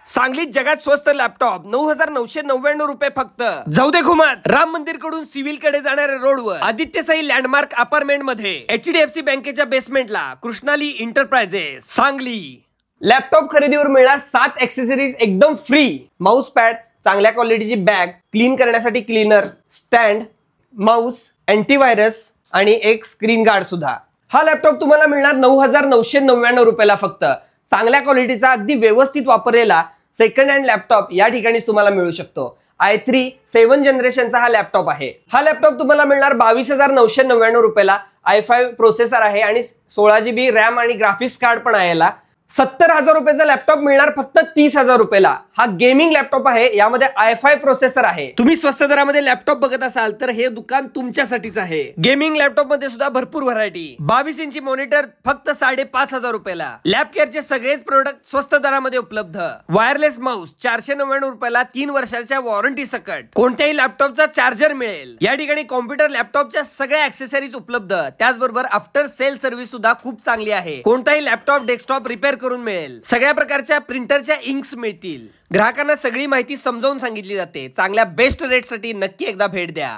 सांगलीत जगात स्वस्त लॅपटॉप 9,999 रुपये फक्त. जाऊ दे घुमात. राम मंदिर कडून सिव्हिल कडे जाणाऱ्या रोडवर आदित्य साई लँडमार्क अपार्टमेंट मध्ये HDFC बँकेच्या बेसमेंटला कृष्णाली एंटरप्राइजेस सांगली. लॅपटॉप खरेदीवर मिळणार 7 ऍक्सेसरीज एकदम फ्री. माऊस पॅड, चांगल्या क्वालिटीची बॅग, क्लीन करण्यासाठी क्लीनर, स्टँड, माऊस, अँटीव्हायरस आणि एक स्क्रीन गार्ड सुद्धा. हा लॅपटॉप तुम्हाला मिळणार 9,999 रुपयाला फक्त. चांगल्या क्वालिटीचा अगदी व्यवस्थित वापरलेला सेकंड हँड लॅपटॉप या ठिकाणी तुम्हाला मिळू शकतो. i3 7 जनरेशनचा हा लॅपटॉप आहे. हा लॅपटॉप तुम्हाला मिळणार 22,999 रुपयाला. i5 प्रोसेसर आहे आणि 16 GB रॅम आणि ग्राफिक्स कार्ड पण आहे. याला 70,000 रुपयाचा लॅपटॉप मिळणार फक्त 30,000 रुपयाला. हा गेमिंग लॅपटॉप आहे. यामध्ये i5 प्रोसेसर आहे. तुम्ही स्वस्त दरामध्ये लॅपटॉप बघत असाल तर हे दुकान तुमच्यासाठीच आहे. गेमिंग लॅपटॉप मध्ये सुद्धा भरपूर व्हरायटी. 22 इंची मॉनिटर फक्त 5,500 रुपयाला. लॅब केअरचे सगळेच प्रोडक्ट स्वस्त दरामध्ये उपलब्ध. वायरलेस माऊस 499 रुपयाला 3 वर्षाच्या वॉरंटी सकट. कोणत्याही लॅपटॉपचा चार्जर मिळेल. या ठिकाणी कॉम्प्युटर लॅपटॉपच्या सगळ्या ऍक्सेसरीज उपलब्ध. त्याचबरोबर आफ्टर सेल सर्व्हिस सुद्धा खूप चांगली आहे. कोणताही लॅपटॉप डेस्कटॉप रिपेअर करून मिळेल. सगळ्या प्रकारच्या प्रिंटरच्या इंक्स मिळतील. ग्राहकांना सगळी माहिती समजावून सांगितली जाते. चांगल्या बेस्ट रेट साठी नक्की एकदा भेट द्या.